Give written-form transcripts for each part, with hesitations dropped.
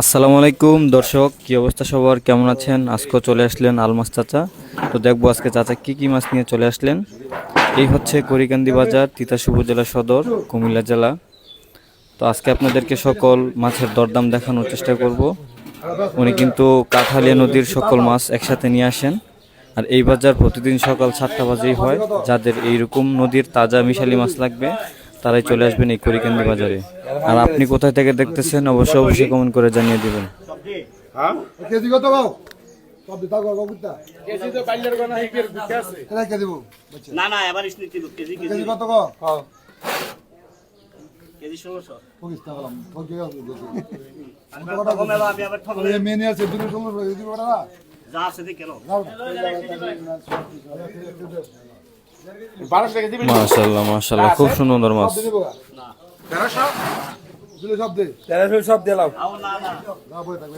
আসসালামু আলাইকুম দর্শক, কি অবস্থা সবার, কেমন আছেন? আজকে চলে আসলেন আলমাস চাচা। তো দেখবো আজকে চাচা কি মাছ নিয়ে চলে আসলেন। এই হচ্ছে করিকান্দি বাজার, তিতাস উপজেলা সদর, কুমিল্লা জেলা। তো আজকে আপনাদেরকে সকল মাছের দরদাম দেখানোর চেষ্টা করব। উনি কিন্তু কাঠালিয়া নদীর সকল মাছ একসাথে নিয়ে আসেন। আর এই বাজার প্রতিদিন সকাল 7টা বাজেই হয়। যাদের এইরকম নদীর তাজা মিশালি মাছ লাগবে তারাই চলে আসবেন এই করিকান্দি বাজারে। আর আপনি কোথায় থেকে দেখতেছেন অবশ্যই কমেন্ট করে জানিয়ে দিবেন। কেজি কত গাও? সব দিতা গাও গুতা। কেজি তো বাইলের গনা হিকের গুতা আছে। এরা কে দেব? না না এবার ইসনি দিল কেজি কত গাও? হ্যাঁ। কেজি 1600 পকিস্তান গেলাম। পকি গাও কেজি। আমি আবার ঠক এই মেনে আছে 216 কেজি বড় না? যা আছে দি কেন? মাশাআল্লাহ মাশাআল্লাহ, খুব সুন্দর মাছ। না 1300 দিলে সব দে। 1300 সব দিলাম। আও না না না বই থাকবে।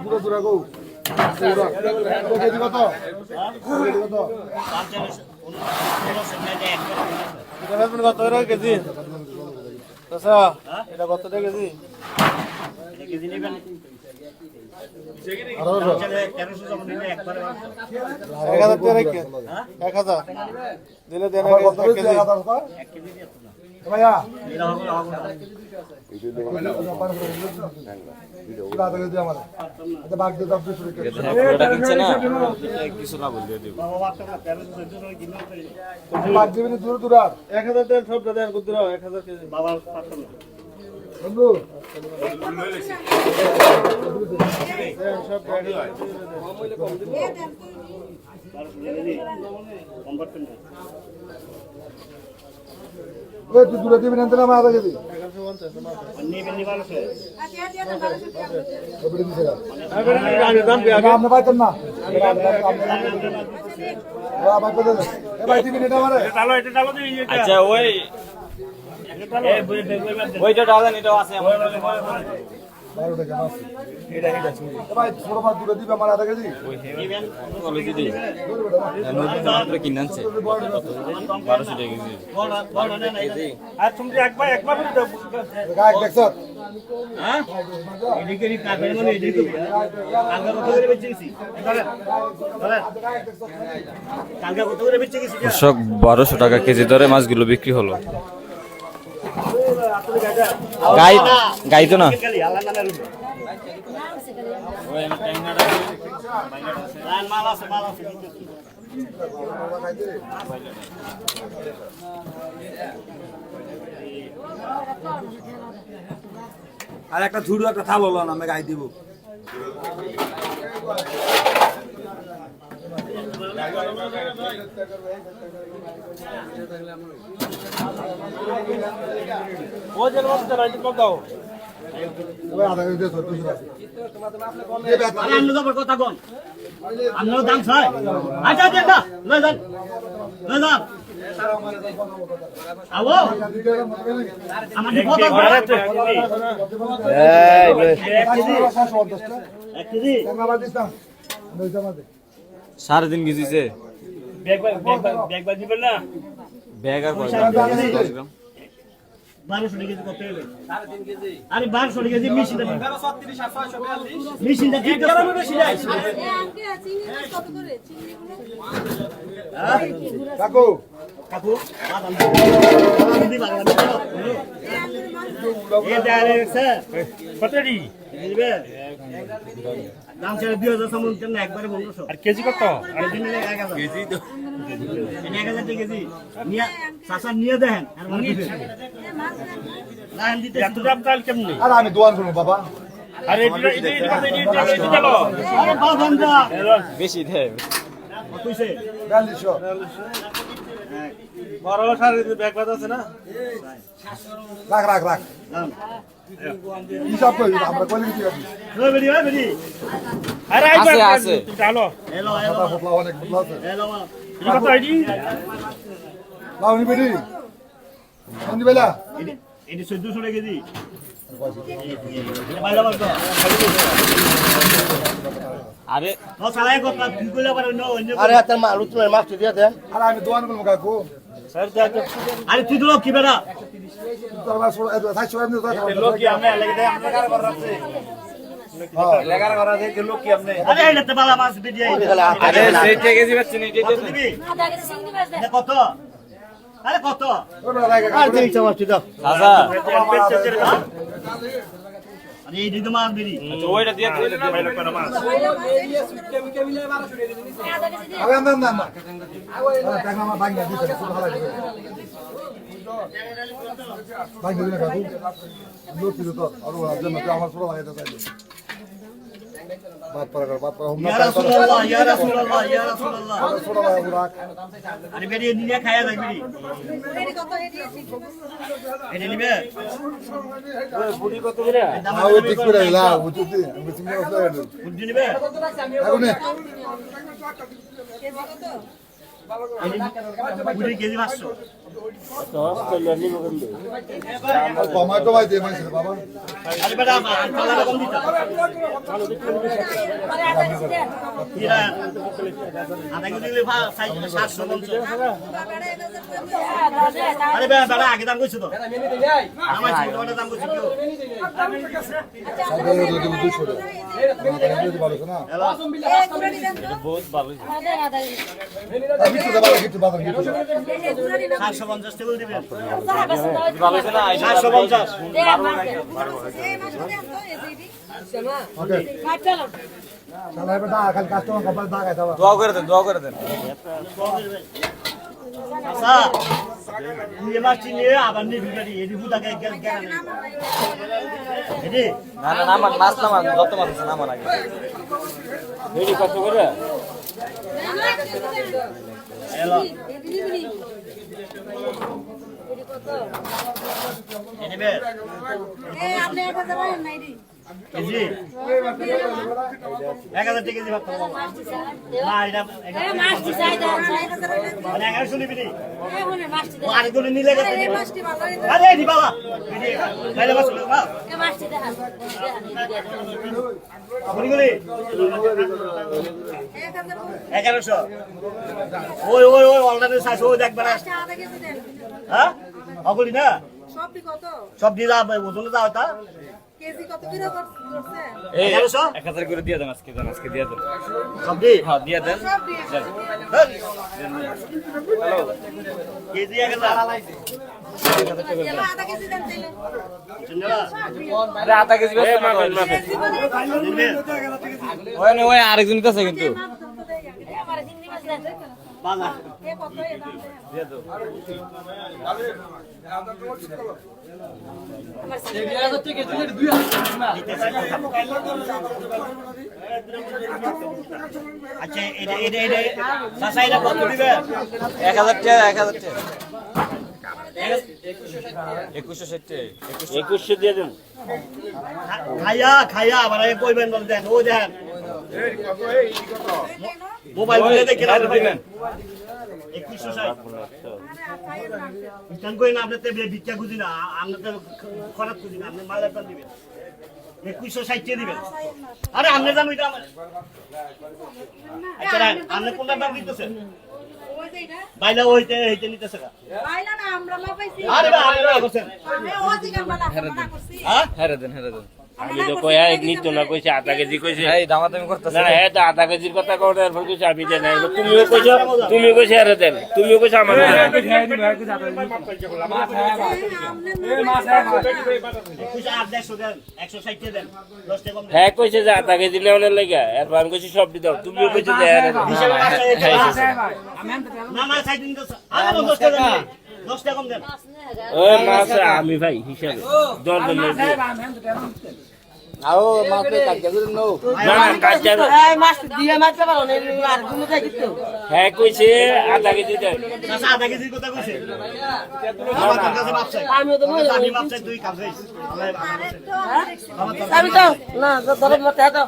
পুরো পুরো গো। কেজি কত? কেজি কত? 5 কত টাকা কেজি? আচ্ছা, এটা কত টাকা কেজি? কেজি নেবেন 1300 যখন নিলে একবারে 1000 টাকা রেখে 1000 দিলে দেন কত কেজি? 1 কেজি দিয়ে তো না ভাইয়া এটা হবে দাদা কেজি আমার আচ্ছা বাগ দে 10 টাকা কেজি পুরোটা কিনছে না, কিছু লাভ দিয়ে দেব। বাবা বাচ্চা 1300 কিলো করে বাগ দিবেন দূর দূর আর 1000 টাকা সব দেন কত দাও 1000 কেজি বাবা পারতো না বন্ধু সব কম করতেন না ওই তুই দূরে দিবেন না আমার আধা কেজি নেবেন নিবার আছে ওপরে দিছে দাম আপনি পাইতেন না ভাই কত দেন এ ভাই দিবেন এটা আমারে এটা ডালো দিই এটা আচ্ছা ওইটা ডালেন, এটাও আছে আমার। 12 টাকা মাছ এটা ভাই ছোট মাছ দূরে দিবে আমার আধা কেজি নেবেন কলেজে দিই নদীর মাত্র কিনে আনছে 1200 টাকা কেজি। বড় না না আর তুমি একবার গায় দেখছ হ্যাঁ এদিকে নি কাগজ মানে এদিকে কালকা কত করে বেচেছি কালকা কত করে বেচেছি দর্শক 1200 টাকা কেজি দরে মাছগুলো বিক্রি হলো। গাই তো না খালি আল্লাহ নামের উপর মাল আছে আর একটা ঝুড়ু একটা থাল হলো না আমি গাই দিব ও যেন মতো রাইট কর দাও ওই আধা কেজি দিয়ে 36 আছে আনন্দ যাবার কথা কোন আনন্দ দাম ছয় আচ্ছা আচ্ছা লই যান আও আমাদের কত এক কেজি সাড়ে 3 কেজিছে ব্যাগ দিবেন না ব্যাগ আর 1200 কেজি কত হবে 3.5 কেজি আরে 1200 কেজি মেশিনটা 37 মেশিনটা ঠিক আছে বেশি যায় কত করে কাকু কাকু দিদি বাংলা এ দাঁড়ে স্যার কতটি দিবে দাম ছেড়ে 2000 সামন কেন একবারে 1500 আর কেজি কত আর দিনে 1000 কেজি তো 1000 কেজি নিয়া চাচা নিয়ে দেখেন আর মনে দিবেন না আমি দিতে এত দাম তাল কেমনে আর আমি দোয়ান করব বাবা আরে এটা চলো আরে বাবান্দা বেশি দেয় কইছে 4200 বড় সার ব্যাগ বাদ আছে না রাখ হিসাব করি আমরা কইলে কি আছে ওই বেরি আরে আছে চলো হ্যালো কথা বদলা অনেক বদলা আছে হ্যালো কি কথা আইডি লাউনি বেরি কোন দিবেলা এটি 1400 টাকা কেজি বাইরে বাবা আরে ও সালাই কথা কি কইলা পারে অন্য আরে আপনার মাল উত্তরের মাছ দিয়ে দেন আর আমি দোয়ান করব কাকু স্যার আরে তুই তো কি বেড়া আমার ছোট এত থাই ছোট এমনি লোক কি আপনি লাগে দেয় আপনি কার করা আছে লেগার করা আছে লোক কি আপনি আরে এটাতে বালা মাছ বিডিয়ে আরে সেইটা কেজি পাচ্ছেন কত দিবি আধা কেজি চিংড়ি মাছ দেন। এটা কত আরে কত আর দেই চামাচটি দাও চাচা আরে এই দিদি মাছ বিড়ি আচ্ছা ওইটা দিয়ে বাইরে করা মাছ আধা কেজি দেন। আমি না টাকা আমার ভাঙা দিতে খুব ভালো লাগে ভাঙা দিলে কাকু লোক দিতে তো আর জন্য আমার ছোট লাগে তাই বাত পারা ইয়া রাসূলুল্লাহ ইয়া রাসূলুল্লাহ ইয়া রাসূলুল্লাহ ছোট লাগে রাখ আরে বেরিয়ে নিয়ে খায়া যাই বিড়ি এটি কত এটি চিংড়ি মাছ? এটা নিবে বুড়ি কত করে আও ঠিক করে লা বুঝতি আমি চিন্তা করতে বুদ্ধি নিবে এখন কেজি কত? বুড়ি কেজি 500 তো কল্যাণ নিব কিন্তু টমেটো ভাই দে মাইছে বাবা আরে বেটা পালা কম দিতা আরে আধা কেজি দেন। ইরা আধা কেজি দিলে 750 আরে বেটা আগে দাম কইছো তো আমার ছোট দাম কইছো কি সাদে যদি 200 টাকা না যদি ভালো না বহুত ভালো দেন আধা কেজি। আমি তো দাবা কিছু বাবা কিছু 750 টাকা দিবেন ভালো হইছে না 750 ওকে চালাই বেটা খালি কাস্টমার কপাল দাগায় দাও দোয়া করে দেন আচ্ছা নিয়ে মাছ নিয়ে আবার নিয়ে বিড়ি এদি বুদাকে গেল এদি না নামান মাছ নামান যত মাছ আছে নামান আগে বুড়ি কত করে এলো এটি নিবি? এদি বে আপনি 1000 বলেন না এটি। কেজি 1000 টাকা কেজি ভাত মাছ দিছে। না এটা মাছ দিছে আইদা 4000 মানে 1100 নিবি নি এখানে মাছ দিছে। আরে গুলো নিলে গেছে এই মাছটি ভালো হইছে। আরে দি বাবা এদি বাইরে মাছ না এই মাছটি দেখান। আপনি গুলি 1000 1100 ওই অলরেডি 600 ওই দেখবা না মাছটা আধা কেজি দেন। হ্যাঁ অগুলি না সবটি কত? সব দিয়ে দাও ওজন দাও তা কেজি কত করে করছে? এই 1100 1000 করে দিয়ে দেন আজকে দিয়ে দেন সব দিয়ে হ্যাঁ দিয়ে দেন সব দিয়ে। কেজি 1000 এলা আধা কেজি দেন তাইলে। আরে আধা কেজি বেশ কেজি মানে ওই আরেকজন কাছে কিন্তু মাছ কত দেয়? আমার চিংড়ি মাছ দেন। বাবা এ কত এ দাম দেন। আমার চিংড়ি আচ্ছা এটা চাচা এটা কত দিবে 1000 টাকা 1000 টাকা 2160 2100 দিয়ে দেন খাইয়া আবার কইবেন বল দেন ও দেন মোবাইল বলে দেখে না দিবেন 2160 ইতান কই না আপনি তে ভিক্ষা খুঁজি না আপনি তো খরাত খুঁজি না আপনি মালের দাম দিবেন 2160 দিবেন আরে আপনি জানো এটা আমার আচ্ছা আপনি কোনটা দাম দিতেছেন ওই যে এটা বাইলা হইতে নিতেছে না বাইলা না আমরা মা পাইছি। আরে বা আপনি করছেন আমি ওদিকে মানা করছি। হ্যাঁ হেরে দেন আমি তো কই নিত্য না কইছে আধা কেজি কইছে এই দামাদামি করতেছ না না এটা আধা কেজির কথা কও এরপর কইছে আমি দেন তুমিও কইছো আরে দেন তুমিও কইছো আমার কুইছে 800 দেন 160 দেন 10 টাকা কম দেন হ্যাঁ কইছে যে আধা কেজি নেওয়ার লাগে এরপর আমি কইছি সব দিতাম তুমিও কইছো যে আরে হিসাবে না না সাইড দিন তো আরে 10 টাকা দেন 10 টাকা কম দেন ও মাছ আমি ভাই হিসাবে দর দর আও মাত্র কাটকে দিন নো না না কাজ হ্যাঁ কইছে আধা কেজি দেন চাচা আধা কেজির কথা কইছে আমার তোর কাছে মাপ চাই আমি মাপ চাই তুই কাজ করিস আমি তো না ধরে মতে দাও।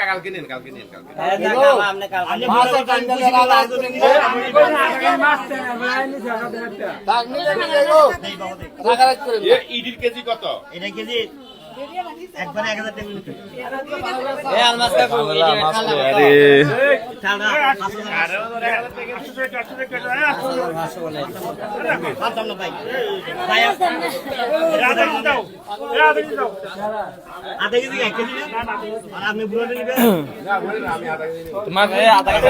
কালকে নিন আপনি মাছ কাল খুশি না লাগে তো নিয়ে টাক নিলে নিলে গো নেই বাবা দেখ ইডির কেজি কত? এটা কেজি একবারে 1000 টাকা নিতে আরে ছাড়া 5000 টাকা না ভাই ভাই আধা কেজি 1 কেজি আর আপনি বুড়ো নেবেন তোমার আধা কেজি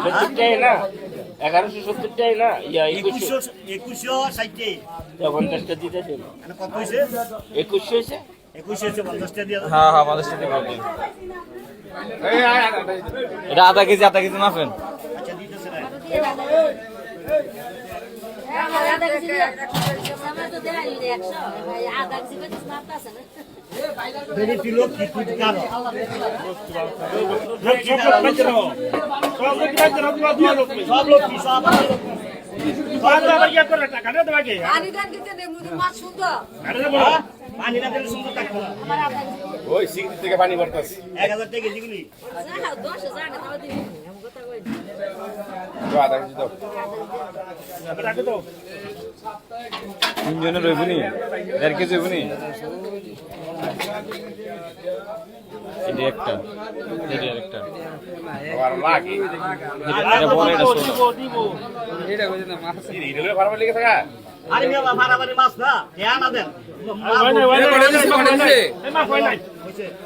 70 টাকা না 1170 টাকা না ইয়া 2160 50টা দিতেছে মানে কত হইছে 21 হয়েছে 21 হচ্ছে 50 টাকা দিয়ে দাও হ্যাঁ হ্যাঁ 50 টাকা পাবেন এটা আধা কেজি মাপেন আচ্ছা দিতেছে না বেরি কিলো কি কি কারো সব লোক কি সব পানি না দিলে সুন্দর থাকবে না ওই সিগনি থেকে পানি ভরতাছি 1000 টাকা কেজিগুলি তো আধা কেজি দাও রাখো তো তিনজনের রইবনি 1.5 কেজি হইবনি এটা একটা এটা আরেকটা আবার লাগে এটা বড় এটা ছোট ইডলে ফার্মার লিখে থাকা আরে মেলা বাড়াবাড়ি মাছ না ধ্যান না দেন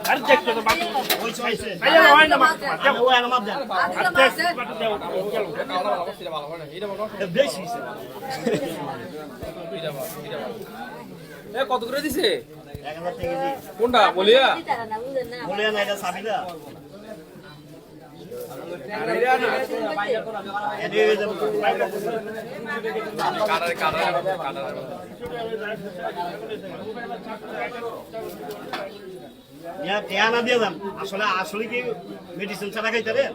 আর দেখতে তো বাকি হইছে হইছে আইয়া হয় না মা ও এর মাপ দেন বেশি হইছে কত করে দিছে 1000 টাকা কেজি কোনটা বলিয়া বলে না এটা সাবিলা এনে দেব ইয়া ধ্যান দিয়ে দেন আসলে কি মেডিসিন ছাড়া খাইতে রে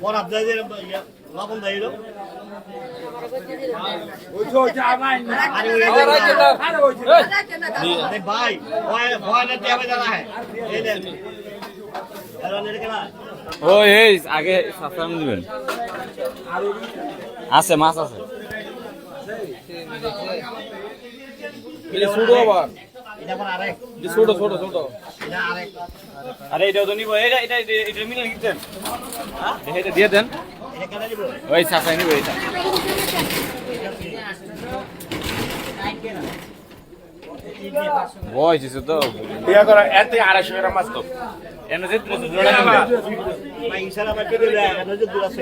বরাব দেয় যে লবণ দেয় এলো আরে अरे भाई बॉय ने टेबल डाला है ये ले हेलो ने केना ও এই আগে সাফরান দিবেন আছে মাছ আছে এটা ছোট আবার এটা পর আরেক এটা ছোট ছোট ছোট এটা আরেক আরে এটা তো নিব এটা মিলে দিতেন হ্যাঁ এটা দিয়ে দেন এটা কেন দিব ওই সাফরান নিব এটা বয় কিছু তো ইয়া করে এতে 250 গ্রাম মাছ তো এনে যে জোড়া নিবে ভাই ইশারা বাকি দিলে এটা যে দূর আছে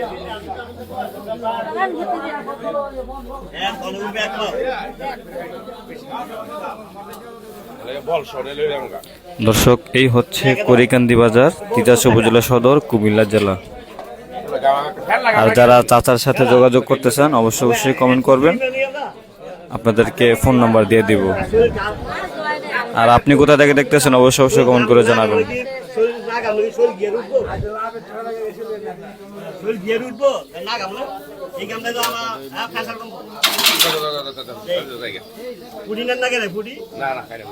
এক বলু ব্যাক লো বল সরে লই আমগা দর্শক এই হচ্ছে করিকান্দি বাজার তিতাস উপজেলা সদর কুমিল্লা জেলা আর যারা চাচার সাথে যোগাযোগ করতে চান অবশ্যই কমেন্ট করবেন আপনাদেরকে ফোন নাম্বার দিয়ে দিব আর আপনি কোথা থেকে দেখতেছেন অবশ্যই কমেন্ট করে জানাবেন শরীর না গাম শরীর গিয়ে উঠবো শরীর গিয়ে উঠবো না গাম এই গামটা তো আমার ফ্যাশন কম পুডিনের না গেলে পুডি না না খাই না